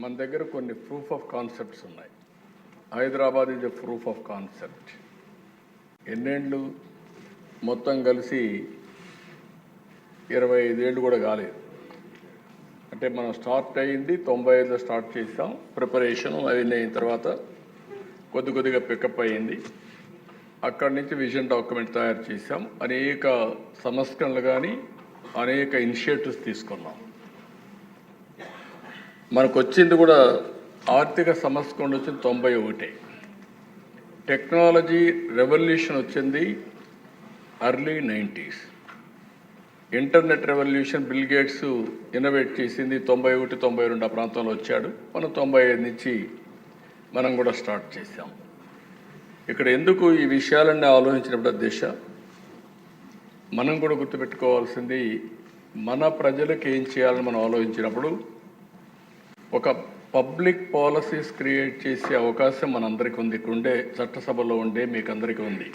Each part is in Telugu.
మన దగ్గర కొన్ని ప్రూఫ్ ఆఫ్ కాన్సెప్ట్స్ ఉన్నాయి. Hyderabad is a proof of concept. ఎన్నేళ్ళు మొత్తం కలిసి 25 ఏళ్ళు కూడా కాలేదు. అంటే మనం స్టార్ట్ అయ్యింది 95లో స్టార్ట్ చేసాం. ప్రిపరేషన్ అవన్నీ అయిన తర్వాత కొద్దిగా పికప్ అయ్యింది. అక్కడి నుంచి విజన్ డాక్యుమెంట్ తయారు చేసాం. అనేక సంస్కరణలు కానీ అనేక ఇనిషియేటివ్స్ తీసుకున్నాం. మనకు వచ్చింది కూడా ఆర్థిక సంస్కరణ వచ్చింది 91. టెక్నాలజీ రెవల్యూషన్ వచ్చింది early 90s. Internet revolution bill gates innovate చేసింది 91, 92 ఆ ప్రాంతంలో వచ్చాడు. మనం 95 నుంచి మనం కూడా స్టార్ట్ చేసాం. ఇక్కడ ఎందుకు ఈ విషయాలన్నీ ఆలోచించినప్పుడు దిశ మనం కూడా గుర్తుపెట్టుకోవాల్సింది, మన ప్రజలకు ఏం చేయాలని మనం ఆలోచించినప్పుడు ఒక పబ్లిక్ పాలసీస్ క్రియేట్ చేసే అవకాశం మనందరికీ ఉంది. ఇక్కడ ఉండే చట్టసభలో ఉండే మీకు అందరికీ ఉంది.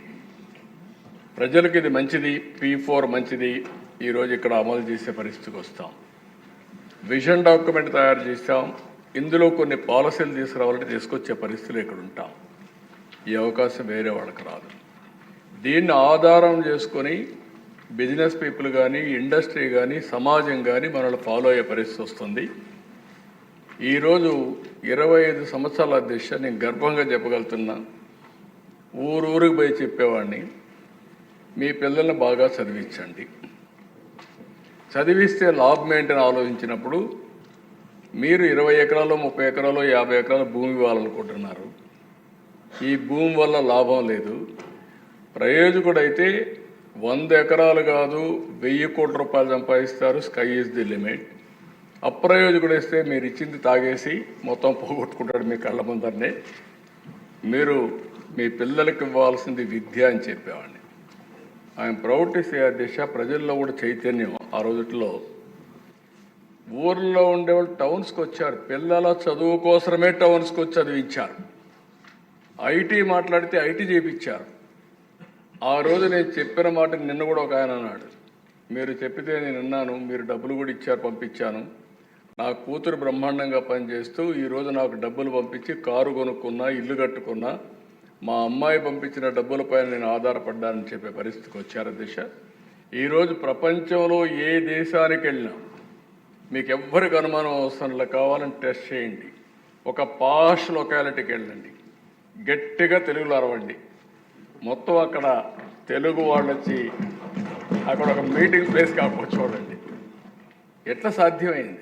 ప్రజలకు ఇది మంచిది, P4 మంచిది, ఈరోజు ఇక్కడ అమలు చేసే పరిస్థితికి వస్తాం. విజన్ డాక్యుమెంట్ తయారు చేస్తాం. ఇందులో కొన్ని పాలసీలు తీసుకురావాలంటే తీసుకొచ్చే పరిస్థితులు ఇక్కడ ఉంటాం. ఈ అవకాశం వేరే వాళ్ళకి రాదు. దీన్ని ఆధారం చేసుకొని బిజినెస్ పీపుల్ కానీ, ఇండస్ట్రీ కానీ, సమాజం కానీ మనల్ని ఫాలో అయ్యే పరిస్థితి వస్తుంది. ఈరోజు 25 సంవత్సరాల దిశ నేను గర్వంగా చెప్పగలుగుతున్నా. ఊరికి పోయి చెప్పేవాడిని, మీ పిల్లల్ని బాగా చదివించండి. చదివిస్తే లాభం ఏంటని ఆలోచించినప్పుడు మీరు 20 ఎకరాలు, 30 ఎకరాలు, 50 ఎకరాల భూమి ఇవ్వాలనుకుంటున్నారు. ఈ భూమి వల్ల లాభం లేదు. ప్రయోజకుడైతే 100 ఎకరాలు కాదు 1000 కోట్ల రూపాయలు సంపాదిస్తారు. Sky is the limit. అప్రయోజకుడు వేస్తే మీరు ఇచ్చింది తాగేసి మొత్తం పోగొట్టుకుంటాడు మీ కళ్ళ ముందరనే. మీరు మీ పిల్లలకి ఇవ్వాల్సింది విద్య అని చెప్పేవాడిని. ఐఎమ్ ప్రౌడ్ టు సే ఆ దిశ ప్రజల్లో కూడా చైతన్యం. ఆ రోజుల్లో ఊర్లో ఉండేవాళ్ళు టౌన్స్కి వచ్చారు. పిల్లల చదువు కోసమే టౌన్స్కి వచ్చి చదివించారు. ఐటీ మాట్లాడితే ఐటీ చేయించారు. ఆ రోజు నేను చెప్పిన మాట నిన్న కూడా ఒక ఆయన అన్నాడు, మీరు చెప్పితే నేను విన్నాను, మీరు డబ్బులు కూడా ఇచ్చారు, పంపించాను. నా కూతురు బ్రహ్మాండంగా పనిచేస్తూ ఈరోజు నాకు డబ్బులు పంపించి కారు కొనుక్కున్నా, ఇల్లు కట్టుకున్నా. మా అమ్మాయి పంపించిన డబ్బులపైన నేను ఆధారపడ్డానని చెప్పే పరిస్థితికి వచ్చారు దిశ. ఈరోజు ప్రపంచంలో ఏ దేశానికి వెళ్ళినా మీకు ఎవ్వరికి అనుమానం అవసరంలో కావాలని టెస్ట్ చేయండి. ఒక పాష్ లొకాలిటీకి వెళ్ళండి, గట్టిగా తెలుగులో అరవండి. మొత్తం అక్కడ తెలుగు వాళ్ళు వచ్చి అక్కడ ఒక మీటింగ్ ప్లేస్ కాకపోతే చూడండి ఎట్లా సాధ్యమైంది.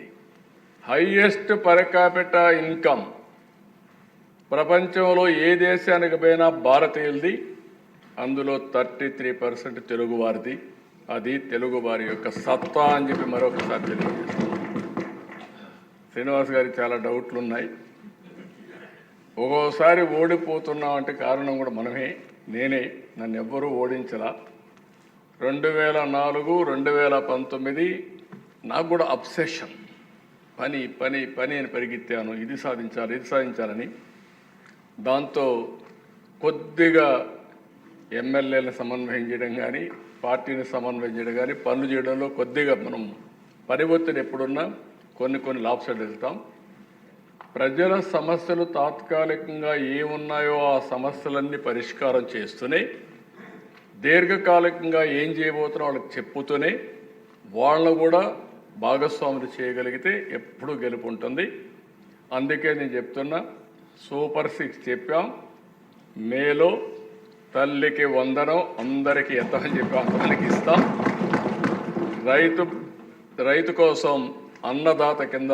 హైయెస్ట్ పర్ క్యాపిటా ఇన్కమ్ ప్రపంచంలో ఏ దేశానికి పోయినా భారతీయులది. అందులో 33% తెలుగువారిది. అది తెలుగువారి యొక్క సత్తా అని చెప్పి మరొకసారి తెలియజేస్తాను. శ్రీనివాస్ గారికి చాలా డౌట్లు ఉన్నాయి. ఒక్కోసారి ఓడిపోతున్నాం అంటే కారణం కూడా మనమే, నేనే. నన్ను ఎవ్వరూ ఓడించలా. 2004, 2019 నాకు కూడా అబ్సెషన్. పని పని పని అని పరిగెత్తాను. ఇది సాధించాలని. దాంతో కొద్దిగా ఎమ్మెల్యేలను సమన్వయం చేయడం కానీ, పార్టీని సమన్వయం చేయడం కానీ, పనులు చేయడంలో కొద్దిగా మనం పని ఒత్తిడి ఎప్పుడున్నా కొన్ని లాభసాలు వెళ్తాం. ప్రజల సమస్యలు తాత్కాలికంగా ఏమున్నాయో ఆ సమస్యలన్నీ పరిష్కారం చేస్తూనే, దీర్ఘకాలికంగా ఏం చేయబోతున్నా వాళ్ళకి చెప్పుతూనే వాళ్ళను కూడా భాగస్వాములు చేయగలిగితే ఎప్పుడూ గెలుపు ఉంటుంది. అందుకే నేను చెప్తున్నా, సూపర్ 6 చెప్పాం. మేలో తల్లికి వందనం అందరికీ ఎంతమని చెప్పాం, అంతమందికి ఇస్తాం. రైతు కోసం అన్నదాత కింద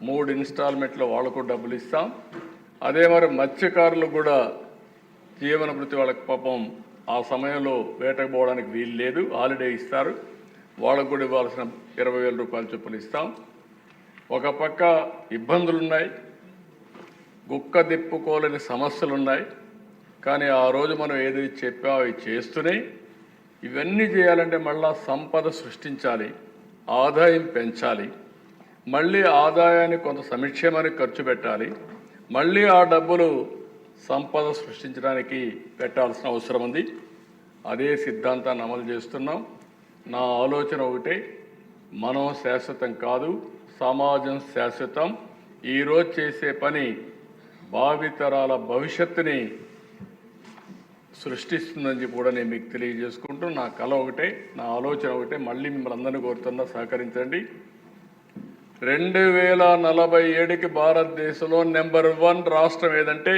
3 ఇన్స్టాల్మెంట్లో వాళ్ళకు డబ్బులు ఇస్తాం. అదే మరి మత్స్యకారులకు కూడా జీవన భృతి, వాళ్ళకి పాపం ఆ సమయంలో వేటకు పోవడానికి వీలు లేదు, హాలిడే ఇస్తారు. వాళ్ళకు కూడా ఇవ్వాల్సిన 20,000 రూపాయల చొప్పులు ఇస్తాం. ఒక పక్క ఇబ్బందులున్నాయి, గుక్క దిప్పుకోలేని సమస్యలున్నాయి. కానీ ఆ రోజు మనం ఏదైతే చెప్పామో అవి చేస్తూనే ఇవన్నీ చేయాలంటే మళ్ళా సంపద సృష్టించాలి, ఆదాయం పెంచాలి, మళ్ళీ ఆదాయాన్ని కొంత సంక్షేమానికి ఖర్చు పెట్టాలి, మళ్ళీ ఆ డబ్బులు సంపద సృష్టించడానికి పెట్టాల్సిన అవసరం ఉంది. అదే సిద్ధాంతాన్ని అమలు చేస్తున్నాం. నా ఆలోచన ఒకటే, మనం శాశ్వతం కాదు, సమాజం శాశ్వతం. ఈరోజు చేసే పని భావితరాల భవిష్యత్తుని సృష్టిస్తుందని చెప్పి కూడా నేను మీకు తెలియజేసుకుంటూ నా కళ ఒకటే, నా ఆలోచన ఒకటే, మళ్ళీ మిమ్మల్ని అందరినీ కోరుతున్నా సహకరించండి. 2047కి భారతదేశంలో నెంబర్ 1 రాష్ట్రం ఏదంటే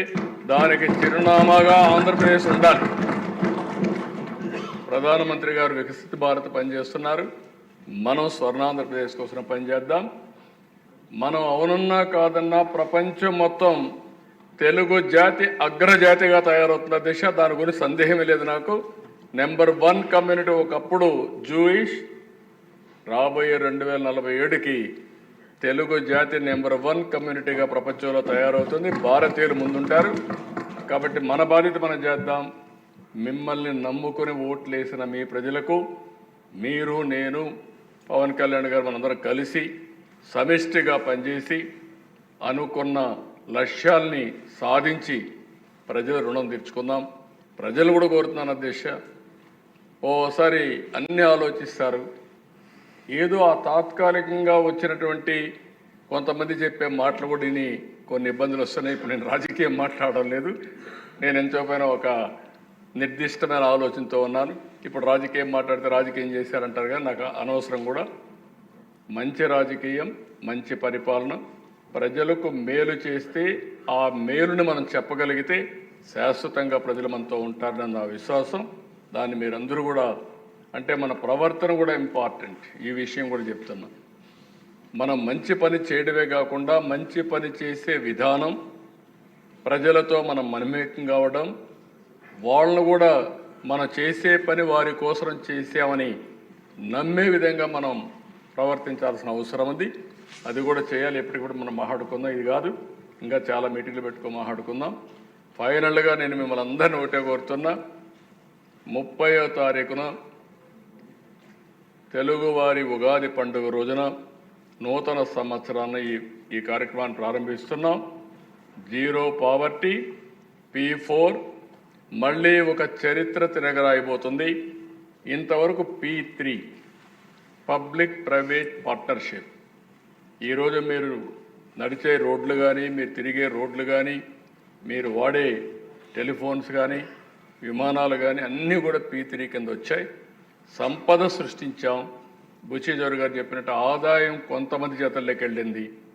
దానికి చిరునామాగా ఆంధ్రప్రదేశ్ ఉండాలి. ప్రధానమంత్రి గారు వికసిత భారత్ పనిచేస్తున్నారు. మనం స్వర్ణాంధ్రప్రదేశ్ కోసం పనిచేద్దాం. మనం అవునన్నా కాదన్నా ప్రపంచం మొత్తం తెలుగు జాతి అగ్రజాతిగా తయారవుతున్న దిశ, దాని గురించి సందేహమే లేదు నాకు. నెంబర్ 1 కమ్యూనిటీ ఒకప్పుడు జూయిష్, రాబోయే 2047కి తెలుగు జాతి నెంబర్ 1 కమ్యూనిటీగా ప్రపంచంలో తయారవుతుంది. భారతీయులు ముందుంటారు. కాబట్టి మన బాధ్యత మనం చేద్దాం. మిమ్మల్ని నమ్ముకుని ఓట్లేసిన మీ ప్రజలకు మీరు, నేను, పవన్ కళ్యాణ్ గారు మనందరం కలిసి సమిష్టిగా పనిచేసి అనుకున్న లక్ష్యాల్ని సాధించి ప్రజల రుణం తీర్చుకుందాం. ప్రజలు కూడా కోరుతున్నాను అధ్యక్ష, ఓసారి అన్నీ ఆలోచిస్తారు. ఏదో ఆ తాత్కాలికంగా వచ్చినటువంటి కొంతమంది చెప్పే మాటలు కూడా విని కొన్ని ఇబ్బందులు వస్తున్నాయి. ఇప్పుడు నేను రాజకీయం మాట్లాడడం లేదు. నేను ఎంతోపైన ఒక నిర్దిష్టమైన ఆలోచనతో ఉన్నాను. ఇప్పుడు రాజకీయం మాట్లాడితే రాజకీయం చేశారంటారు, కానీ నాకు అనవసరం కూడా. మంచి రాజకీయం, మంచి పరిపాలన, ప్రజలకు మేలు చేస్తే ఆ మేలుని మనం చెప్పగలిగితే శాశ్వతంగా ప్రజలు మనతో ఉంటారని నా విశ్వాసం. దాన్ని మీరందరూ కూడా, అంటే మన ప్రవర్తన కూడా ఇంపార్టెంట్. ఈ విషయం కూడా చెప్తున్నా. మనం మంచి పని చేయడమే కాకుండా మంచి పని చేసే విధానం, ప్రజలతో మనం మమేకం కావడం, వాళ్ళను కూడా మనం చేసే పని వారి కోసం చేసామని నమ్మే విధంగా మనం ప్రవర్తించాల్సిన అవసరం ఉంది. అది కూడా చేయాలి. ఎప్పటికి కూడా మనం మాట్లాడుకుందాం. ఇది కాదు, ఇంకా చాలా మీటింగ్లు పెట్టుకొని మాట్లాడుకుందాం. ఫైనల్గా నేను మిమ్మల్ని అందరినీ ఒకటే కోరుతున్నా, 30వ తారీఖున తెలుగువారి ఉగాది పండుగ రోజున నూతన సంవత్సరాన్ని ఈ కార్యక్రమాన్ని ప్రారంభిస్తున్నాం. జీరో పావర్టీ, P4 మళ్ళీ ఒక చరిత్ర తిరగరాయిపోతుంది. ఇంతవరకు P3 పబ్లిక్ ప్రైవేట్ పార్ట్నర్షిప్. ఈరోజు మీరు నడిచే రోడ్లు కానీ, మీరు తిరిగే రోడ్లు కానీ, మీరు వాడే టెలిఫోన్స్ కానీ, విమానాలు కానీ అన్నీ కూడా P3 కింద వచ్చాయి. సంపద సృష్టించాం. బుచ్చిజోరు గారు చెప్పినట్టు ఆదాయం కొంతమంది చేతల్లోకి వెళ్ళింది.